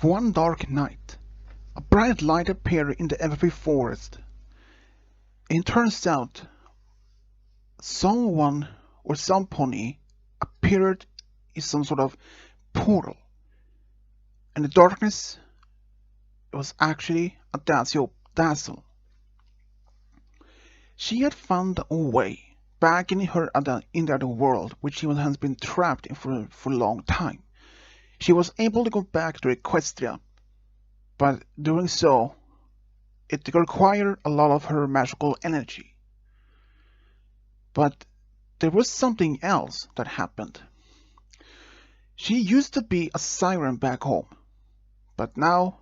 One dark night, a bright light appeared in the MLP forest. It turns out someone or some pony appeared in some sort of portal. And the darkness was actually Adagio Dazzle. She had found a way back in the other world, which she has been trapped in for a long time. She was able to go back to Equestria, but doing so, it required a lot of her magical energy. But there was something else that happened. She used to be a siren back home, but now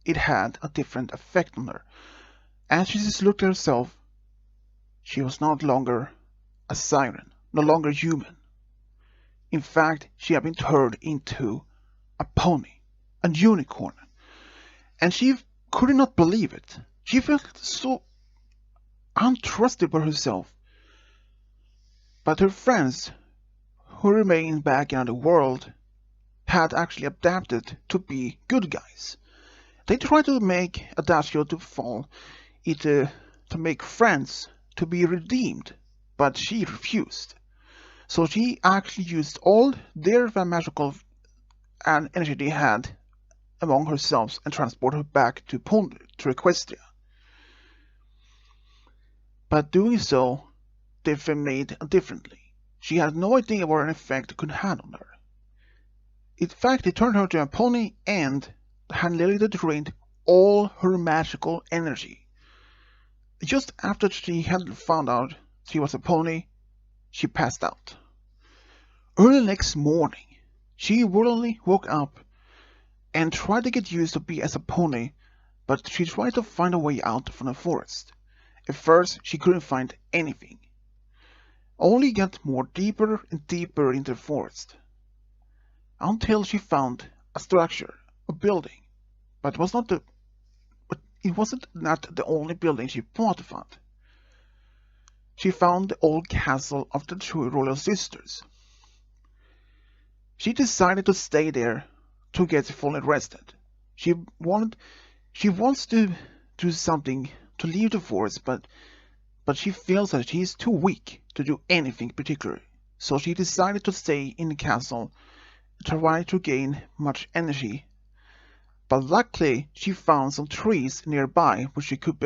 it had a different effect on her. As she just looked at herself, she was no longer a siren, no longer human. In fact, she had been turned into a pony, a unicorn. And she could not believe it. She felt so untrusted by herself. But her friends, who remained back in the world, had actually adapted to be good guys. They tried to make Adagio to fall into to make friends, to be redeemed, but she refused. So she actually used all their magical and energy they had among herself and transported her back to Equestria. But doing so, they made differently. She had no idea what an effect it could have on her. In fact, it turned her into a pony and had literally drained all her magical energy. Just after she had found out she was a pony, she passed out. Early the next morning, she willingly woke up and tried to get used to be as a pony, but she tried to find a way out from the forest. At first, she couldn't find anything. Only got more deeper and deeper into the forest, until she found a structure, a building, but it wasn't the only building she thought to find. She found the old castle of the two royal sisters. She decided to stay there to get fully rested. She wants to do something to leave the forest, but she feels that she is too weak to do anything particular. So she decided to stay in the castle, try to gain much energy. But luckily, she found some trees nearby which she could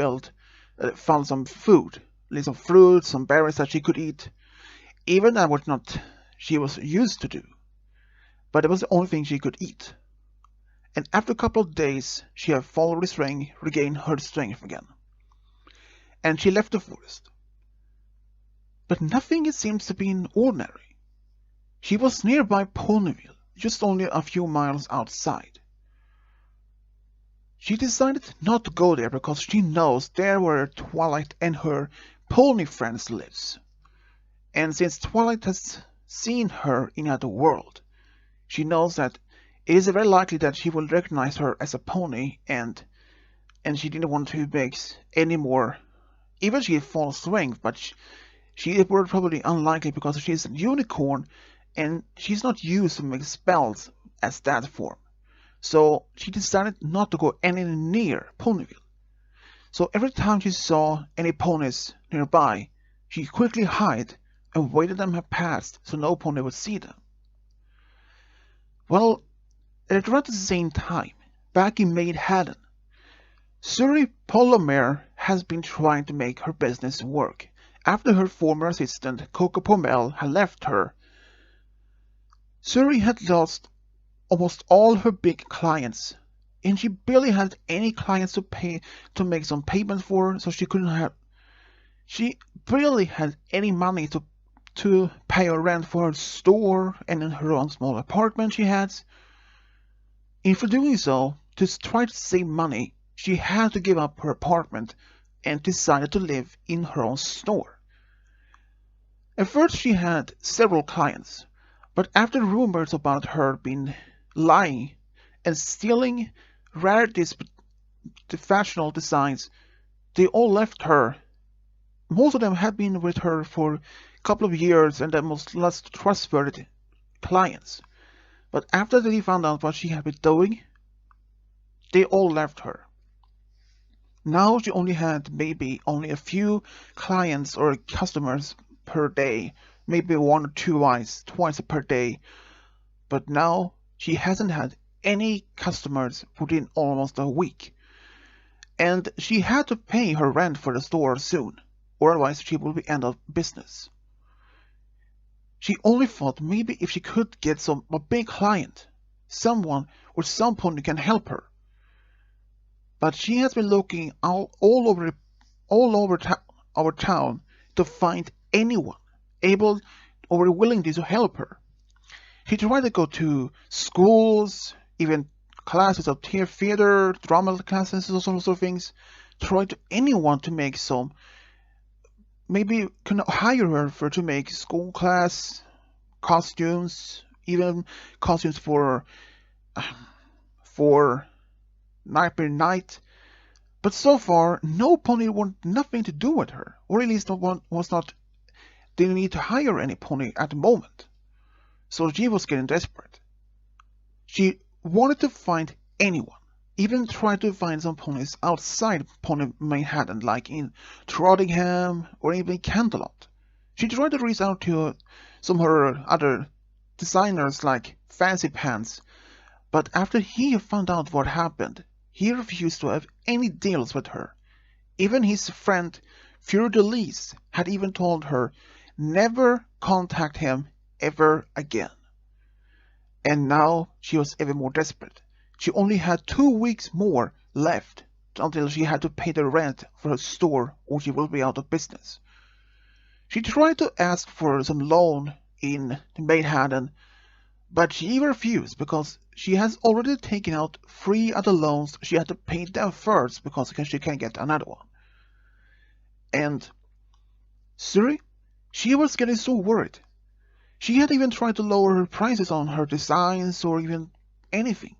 found some food, some fruits, some berries that she could eat. Even that was not she was used to do, but it was the only thing she could eat. And after a couple of days, she had fully regained her strength again. And she left the forest. But nothing seems to be ordinary. She was nearby Ponyville, just only a few miles outside. She decided not to go there because she knows there where Twilight and her pony friends lives. And since Twilight has seen her in another world, she knows that it is very likely that she will recognize her as a pony, and she didn't want to make any more. Even she had full strength, but she was probably unlikely because she's a unicorn and she's not used to make spells as that form. So she decided not to go any near Ponyville. So every time she saw any ponies nearby, she quickly hid and waited them have passed so no pony would see them. Well, at around the same time, back in Maidhaven, Suri Polomare has been trying to make her business work after her former assistant Coco Pomel had left her. Suri had lost almost all her big clients, and she barely had any clients to make some payments for, so she barely had any money to pay her rent for her store and in her own small apartment she had. And for doing so, to try to save money, she had to give up her apartment and decided to live in her own store. At first she had several clients, but after rumors about her being lying and stealing rarities, the fashionable designs, they all left her. Most of them had been with her for a couple of years and the most less trustworthy clients. But after they found out what she had been doing, they all left her. Now she only had maybe only a few clients or customers per day, maybe one or twice per day. But now she hasn't had any customers within almost a week. And she had to pay her rent for the store soon, or otherwise she will be end of business. She only thought maybe if she could get a big client, someone or someone who can help her. But she has been looking all over our town to find anyone able or willing to help her. She tried to go to schools, even classes of theater, drama classes, those sorts of things. Tried to anyone to make some, maybe can hire her to make school class costumes, even costumes for night by night. But so far, no pony wanted nothing to do with her, or at least didn't need to hire any pony at the moment. So she was getting desperate. She wanted to find anyone, even tried to find some ponies outside Pony Manhattan, like in Trottingham or even Canterlot. She tried to reach out to some of her other designers like Fancy Pants, but after he found out what happened, he refused to have any deals with her. Even his friend Fleur de Lis had even told her never contact him ever again. And now she was even more desperate. She only had 2 weeks more left until she had to pay the rent for her store or she will be out of business. She tried to ask for some loan in Manhattan, but she refused because she has already taken out 3 other loans. She had to pay them first because she can't get another one. And Suri, she was getting so worried. She had even tried to lower her prices on her designs or even anything.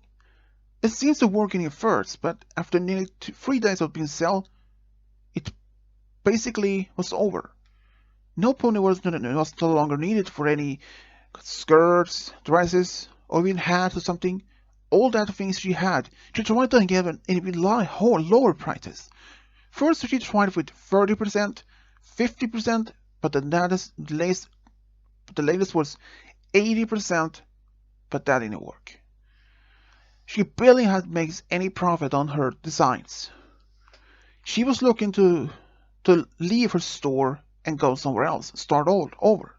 It seems to work at first, but after nearly 3 days of being sold, it basically was over. No pony was no longer needed for any skirts, dresses, or even hats or something. All that things she had, she tried to give an even lower prices. First she tried with 30%, 50%, but the latest was 80%, but that didn't work. She barely had made any profit on her designs. She was looking to leave her store and go somewhere else, start all over.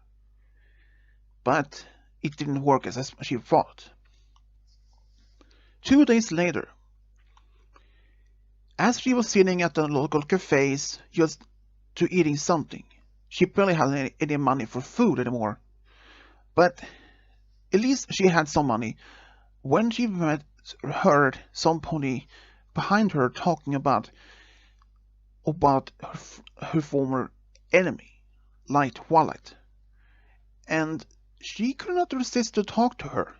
But it didn't work as she thought. 2 days later, as she was sitting at the local cafes just to eating something, she barely had any money for food anymore. But at least she had some money when she heard some pony behind her talking about her former enemy, Light Twilight. And she could not resist to talk to her.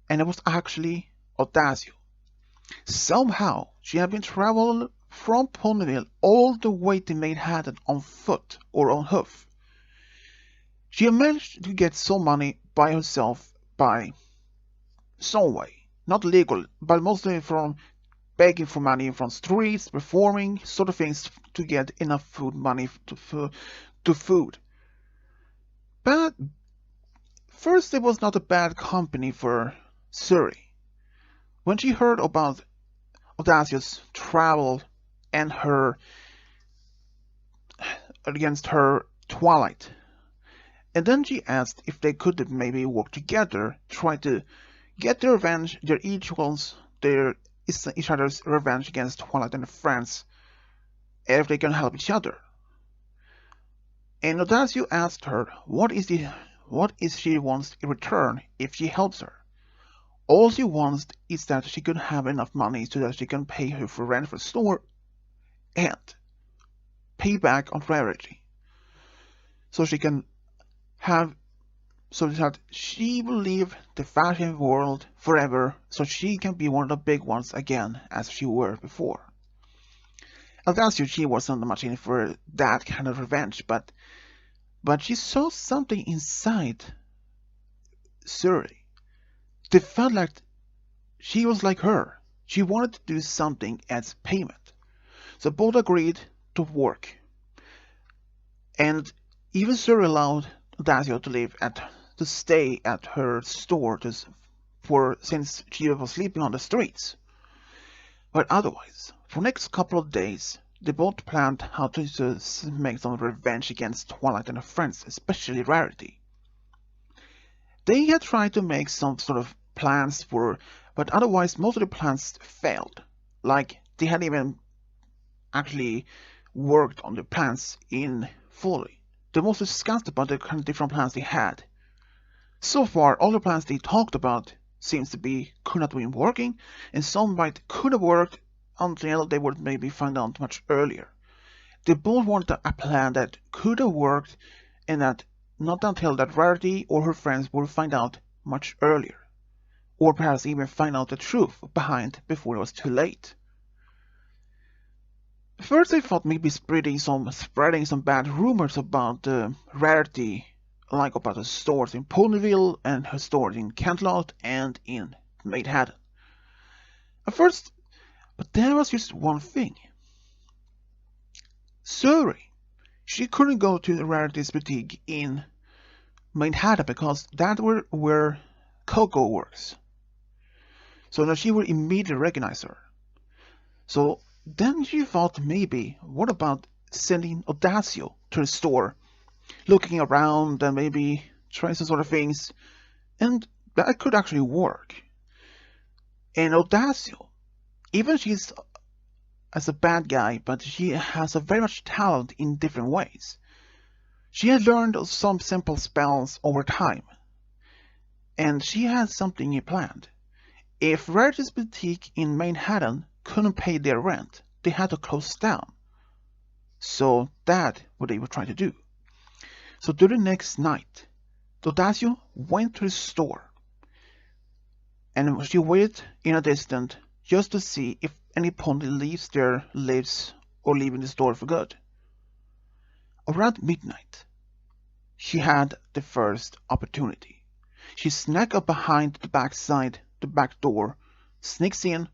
And it was actually Adagio. Somehow she had been traveling from Ponyville all the way to Manhattan on foot or on hoof. She had managed to get some money by herself by some way, not legal, but mostly from begging for money from streets, performing, sort of things to get enough money to food. But first it was not a bad company for Suri. When she heard about Adagio's travel and her against her Twilight, and then she asked if they could maybe work together, try to get their revenge, each other's revenge against Twilight and her friends, if they can help each other. And Adagio asked her what she wants in return if she helps her. All she wants is that she can have enough money so that she can pay her for rent for the store and pay back on Rarity. So that she will leave the fashion world forever so she can be one of the big ones again as she were before. Adagio, she wasn't much in for that kind of revenge, but she saw something inside Suri. They felt like she was like her. she wanted to do something as payment. So both agreed to work. And even Suri allowed Adagio to stay at her store since she was sleeping on the streets. But otherwise, for the next couple of days, they both planned how to make some revenge against Twilight and her friends, especially Rarity. They had tried to make some sort of plans but otherwise most of the plans failed. Like, they hadn't even actually worked on the plans in fully. They mostly discussed about the kind of different plans they had. So far, all the plans they talked about seems to be could not have been working, and some might could have worked until they would maybe find out much earlier. They both wanted a plan that could have worked, and that not until that Rarity or her friends would find out much earlier, or perhaps even find out the truth behind before it was too late. First, they thought maybe spreading some bad rumors about Rarity, like about her stores in Ponyville and her stores in Cantlot and in Manhattan. At first, but there was just one thing. Suri, she couldn't go to the Rarity's boutique in Manhattan because that's where Coco works. So now she would immediately recognize her. So then she thought maybe, what about sending Adagio to the store, looking around and maybe trying some sort of things, and that could actually work. And Adagio, even she's as a bad guy, but she has a very much talent in different ways. She had learned some simple spells over time, and she had something planned. If Rarity's boutique in Manhattan couldn't pay their rent, they had to close down. So that's what they were trying to do. So during the next night, Adagio went to the store, and she waited in a distance just to see if any pony lives or leaving the store for good. Around midnight, she had the first opportunity. She snuck up behind the back door, sneaks in,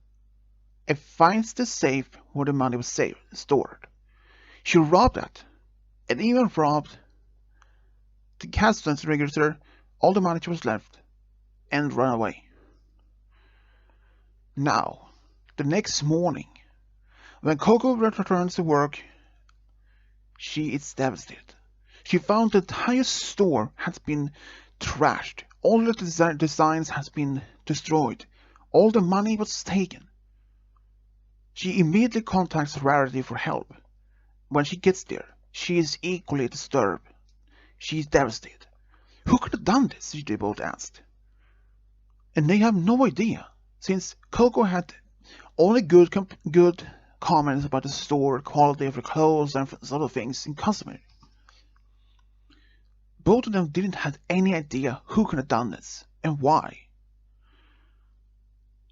and finds the safe where the money was stored. She robbed it, and even robbed the cash register, all the money was left, and ran away. Now, the next morning, when Coco returns to work, she is devastated. She found the entire store has been trashed. All the designs has been destroyed. All the money was taken. She immediately contacts Rarity for help. When she gets there, she is equally disturbed. She is devastated. Who could have done this? They both asked. And they have no idea, since Coco had only good comments about the store, quality of the clothes, and sort of things in customary. Both of them didn't have any idea who could have done this and why.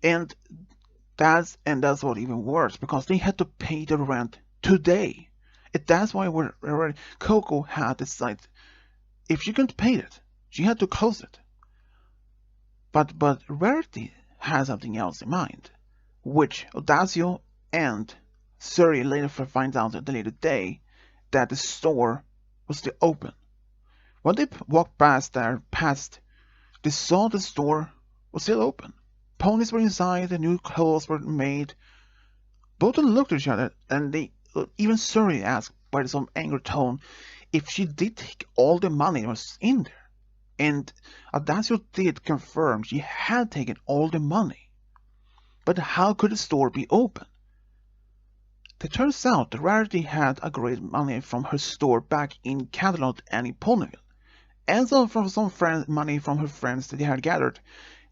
And that's what even worse, because they had to pay the rent today. And that's why Coco had decided if she couldn't pay it, she had to close it. But Rarity had something else in mind, which Adagio and Suri later finds out at the later day that the store was still open. When they walked past, they saw the store was still open. Ponies were inside, the new clothes were made. Both of them looked at each other, and even Suri asked by some angry tone if she did take all the money that was in there. And Adagio did confirm she had taken all the money. But how could the store be open? It turns out that Rarity had agreed money from her store back in Cantlot and in Ponyville, and from some money from her friends that they had gathered.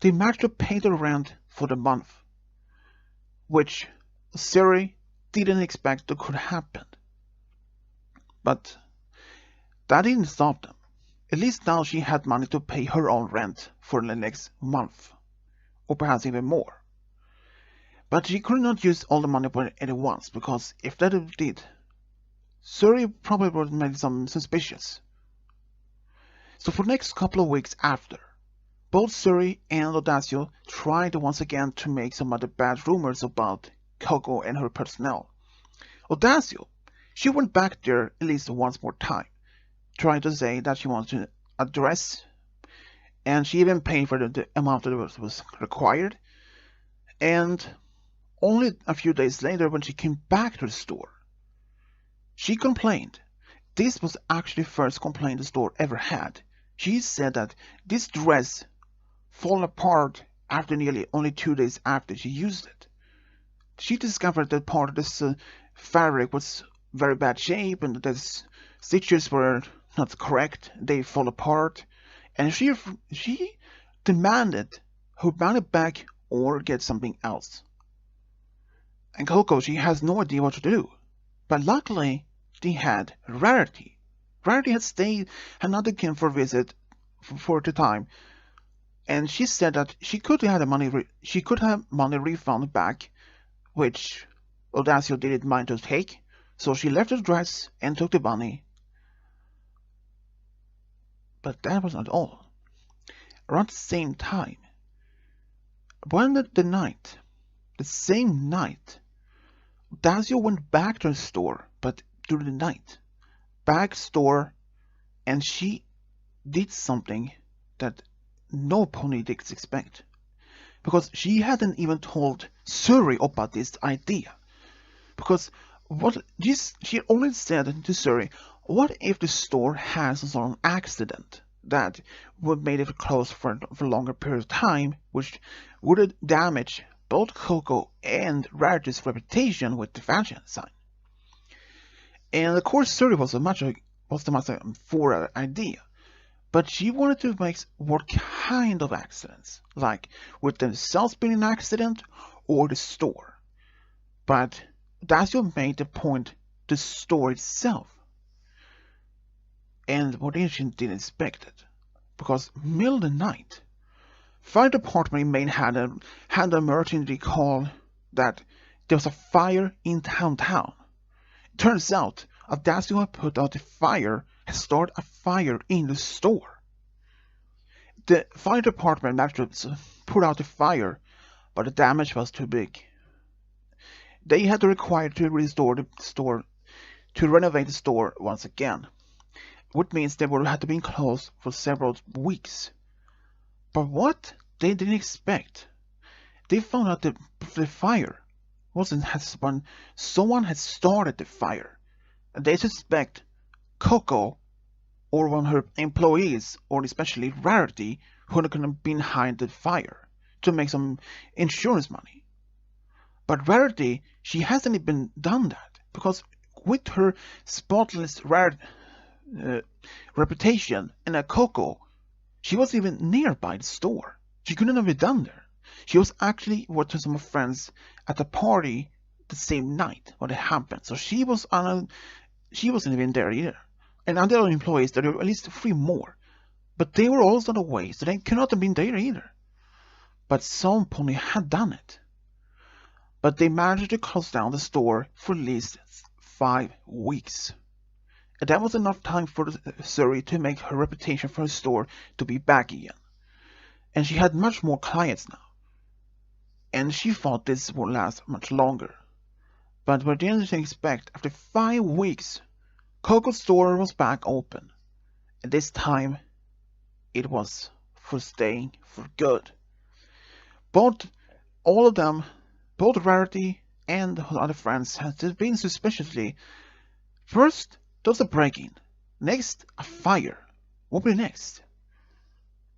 They managed to pay the rent for the month, which Suri didn't expect that could happen. But that didn't stop them. At least now she had money to pay her own rent for the next month, or perhaps even more. But she could not use all the money at once, because if that did, Suri probably would have made some suspicious. So for the next couple of weeks after, both Suri and Adagio tried once again to make some other bad rumors about Coco and her personnel. Adagio, she went back there at least once more time, trying to say that she wanted a dress, and she even paid for the amount that was required. And only a few days later, when she came back to the store, she complained. This was actually the first complaint the store ever had. She said that this dress fell apart after nearly only 2 days after she used it. She discovered that part of this fabric was very bad shape and the stitches were not correct. They fall apart, and she demanded her money back or get something else. And Coco, she has no idea what to do. But luckily, they had Rarity. Rarity had not come for a visit for the time, and she said that she could have money refunded back, which Adagio didn't mind to take. So she left the dress and took the money. But that was not all. Around the same time, the same night, Adagio went back to the store, but during the night, back store, and she did something that no pony did expect, because she hadn't even told Suri about this idea. Because she only said to Suri, what if the store has some accident that would make it closed for a longer period of time, which would damage both Coco and Rarity's reputation with the fashion sign. And of course Suri was the much for an idea, but she wanted to make what kind of accidents, like with the self-spinning accident or the store. But Adagio made the point the store itself. And what she didn't expect it, because middle of the night, fire department in Maine had an emergency call that there was a fire in downtown. It turns out Adagio had put out the fire and started a fire in the store. The fire department managed to put out the fire, but the damage was too big. They had to require to restore the store, to renovate the store once again, which means they would have to be closed for several weeks. But what they didn't expect, they found out that the fire wasn't when someone had started the fire. And they suspect Coco or one of her employees, or especially Rarity, who could have been behind the fire to make some insurance money. But Rarity, she hasn't even done that, because with her spotless reputation and a Coco, she wasn't even nearby the store. She couldn't have been done there. She was actually with some friends at a party the same night when it happened. So she wasn't even there either. And other employees, there were at least 3 more, but they were also away, so they could not have been there either. But some pony had done it. But they managed to close down the store for at least 5 weeks. And that was enough time for Suri to make her reputation for her store to be back again. And she had much more clients now. And she thought this would last much longer. But what they didn't expect, after 5 weeks, Coco's store was back open. And this time, it was for staying for good. All of them, both Rarity and her other friends, had been suspiciously. First, there was a break-in. Next, a fire. What will be next?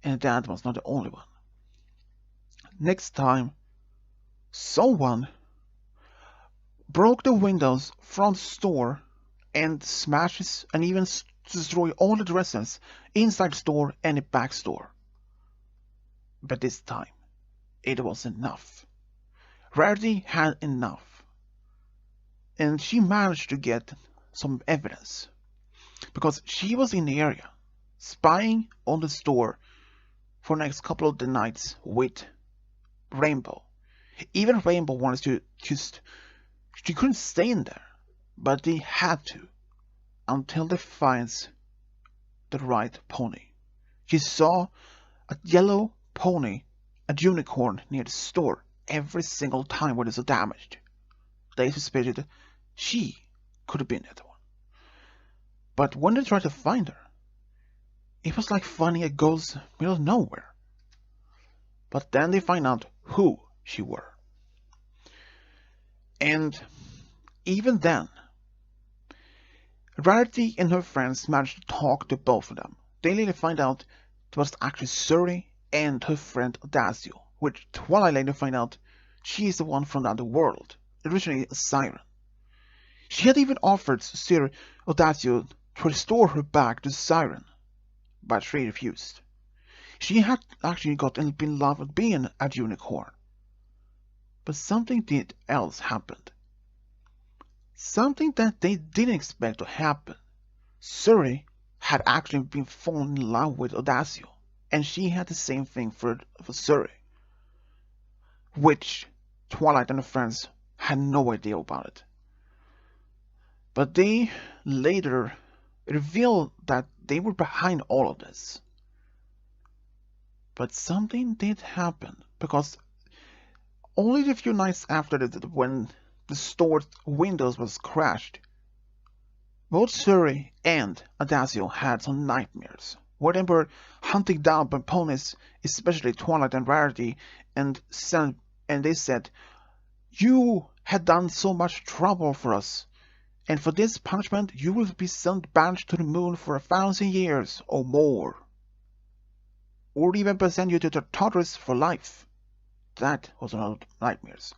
And that was not the only one. Next time, someone broke the windows from the store and smashes and even destroy all the dresses inside the store and the back store. But this time, it was enough. Rarity had enough. And she managed to get some evidence, because she was in the area spying on the store for the next couple of the nights with Rainbow. Even Rainbow wanted to she couldn't stay in there, but they had to until they finds the right pony. She saw a yellow pony, a unicorn, near the store every single time when it's damaged. They suspected she could have been that one. But when they tried to find her, it was like finding a ghost middle of nowhere. But then they find out who she were. And even then, Rarity and her friends managed to talk to both of them. They later find out it was actually Suri and her friend Adagio, which Twilight later find out she is the one from the other world, originally a siren. She had even offered Suri Adagio to restore her back to Siren, but she refused. She had actually been in love with being a unicorn. But something else happened. Something that they didn't expect to happen. Suri had actually been falling in love with Adagio, and she had the same thing for Suri, which Twilight and her friends had no idea about it. But they later revealed that they were behind all of this. But something did happen, because only a few nights after that, when the store's windows was crashed, both Suri and Adagio had some nightmares, where they were hunting down by ponies, especially Twilight and Rarity, and they said, "You had done so much trouble for us, and for this punishment you will be sent banished to the moon for 1,000 years or more. Or even send you to the Tartarus for life." That was another nightmares.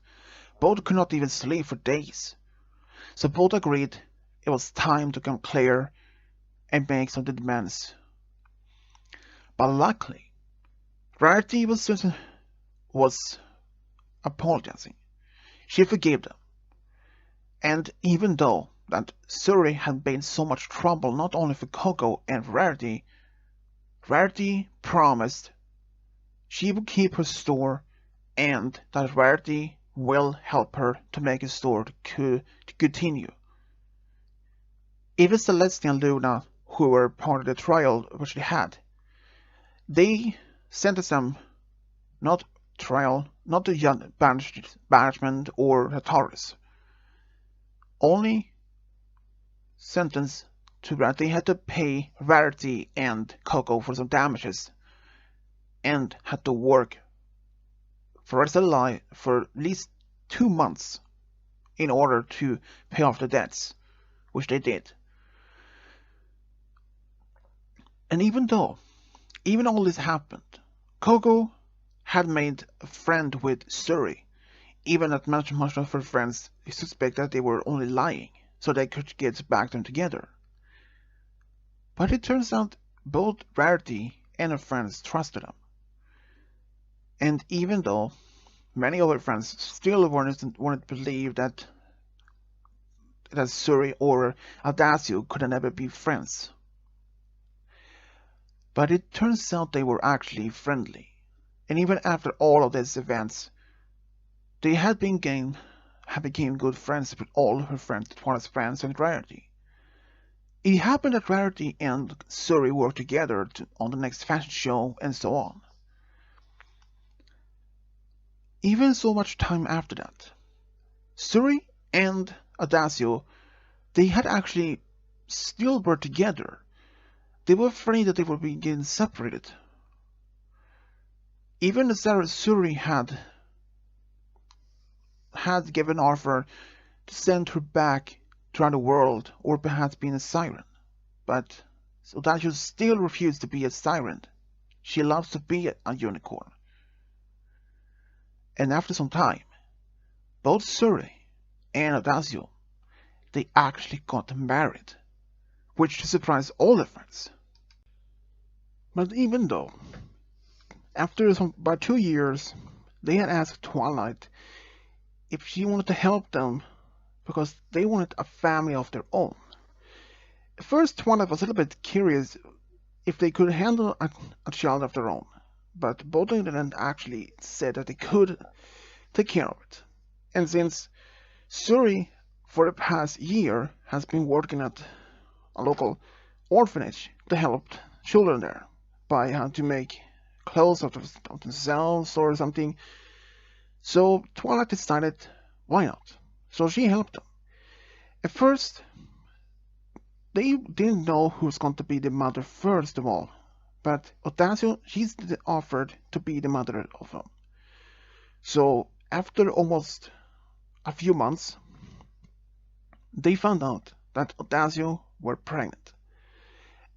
Both could not even sleep for days. So both agreed it was time to come clear and make some demands. But luckily, Rarity was apologizing. She forgave them. And even though that Suri had made so much trouble not only for Coco and Rarity, Rarity promised she would keep her store and that Rarity will help her to make a store to continue. Even Celestia and Luna, who were part of the trial which they had, they sentenced them not trial, not to banishment or the Taurus. Only sentence to that they had to pay Rarity and Coco for some damages and had to work for at least 2 months in order to pay off the debts, which they did. And even all this happened, Coco had made a friend with Suri, even that much of her friends suspect that they were only lying so they could get back them together. But it turns out both Rarity and her friends trusted them. And even though many of her friends still wanted to believe that Suri or Adagio could never be friends. But it turns out they were actually friendly. And even after all of these events, they had became good friends with all her friends, Twilight's friends and Rarity. It happened that Rarity and Suri worked together on the next fashion show and so on. Even so much time after that, Suri and Adagio, they had actually still were together. They were afraid that they would be getting separated. Even as Suri had given offer to send her back to around the world, or perhaps being a siren. But Adagio still refused to be a siren. She loves to be a unicorn. And after some time, both Suri and Adagio, they actually got married, which surprised all their friends. But even though, after about 2 years, they had asked Twilight if she wanted to help them because they wanted a family of their own. At first, Twilight was a little bit curious if they could handle a child of their own, but both of them actually said that they could take care of it. And since Suri, for the past year, has been working at a local orphanage to help children there by how to make clothes of themselves or something. So Twilight decided, why not? So she helped them. At first, they didn't know who was going to be the mother first of all, but Adagio, she's offered to be the mother of them. So after almost a few months, they found out that Adagio were pregnant,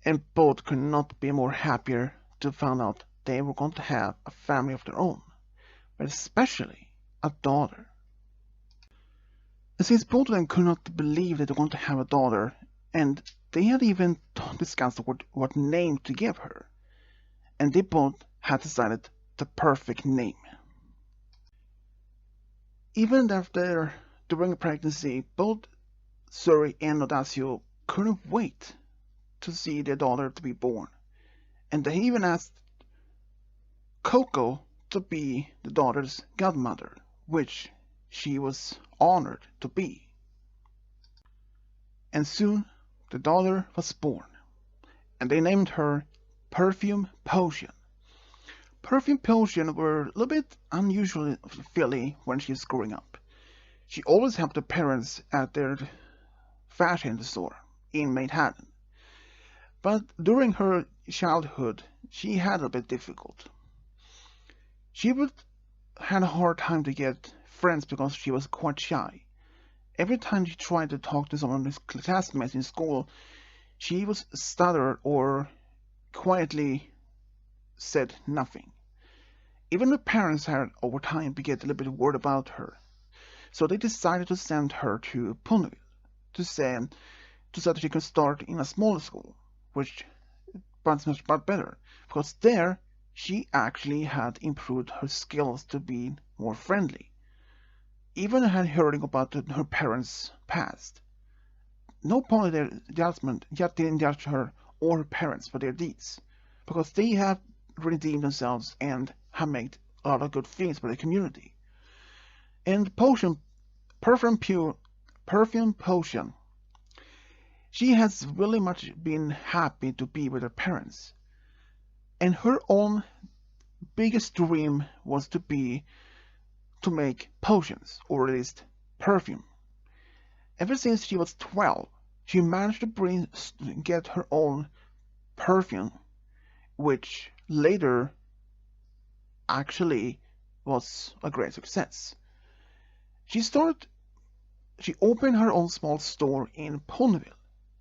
and both could not be more happier to find out they were going to have a family of their own, but especially a daughter. And since both of them could not believe that they were going to have a daughter, and they had even discussed what name to give her, and they both had decided the perfect name. Even after during pregnancy, both Suri and Adagio couldn't wait to see their daughter to be born, and they even asked Coco to be the daughter's godmother, which she was honored to be. And soon the daughter was born, and they named her Perfume Potion. Perfume Potion were a little bit unusually Philly when she was growing up. She always helped her parents at their fashion store in Manhattan. But during her childhood, she had a bit difficult. She had a hard time to get friends because she was quite shy. Every time she tried to talk to someone of his classmates in school, she was stuttered or quietly said nothing. Even her parents had over time to get a little bit worried about her. So they decided to send her to Ponyville so that she could start in a smaller school, which was much better, because there she actually had improved her skills to be more friendly. Even had hearing about her parents' past. No point of their judgment yet didn't judge her or her parents for their deeds, because they have redeemed themselves and have made a lot of good things for the community. And Perfume Potion, she has really much been happy to be with her parents. And her own biggest dream was to make potions, or at least perfume. Ever since she was 12, she managed to get her own perfume, which later actually was a great success. She opened her own small store in Ponyville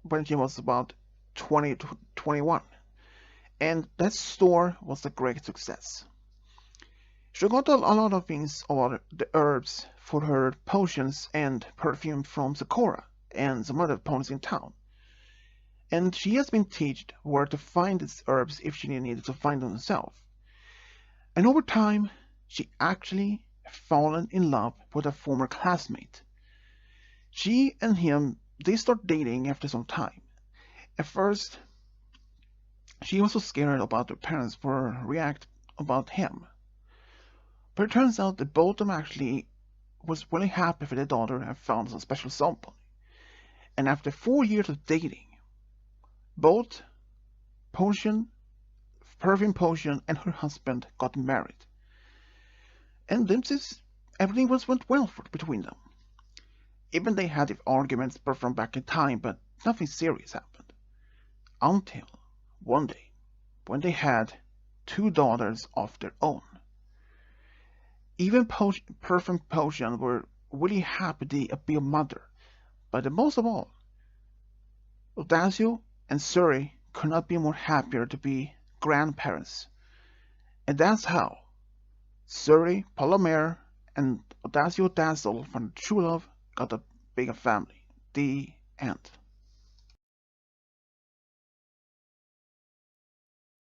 when she was about 20 to 21, and that store was a great success. She got a lot of things about the herbs for her potions and perfume from Sakura and some other ponies in town. And she has been taught where to find these herbs if she needed to find them herself. And over time, she actually fallen in love with a former classmate. She and him, they start dating after some time. At first, she was so scared about her parents would react about him. But it turns out that both of them actually was really happy for their daughter and found some special someone. And after 4 years of dating, both Perfume Potion and her husband got married. And everything went well between them. Even they had arguments from back in time, but nothing serious happened. Until one day, when they had 2 daughters of their own. Even Perfume Potion were really happy to be a mother, but most of all, Adagio and Suri could not be more happier to be grandparents. And that's how Suri Polomare and Adagio Dazzle from True Love got a bigger family. The end.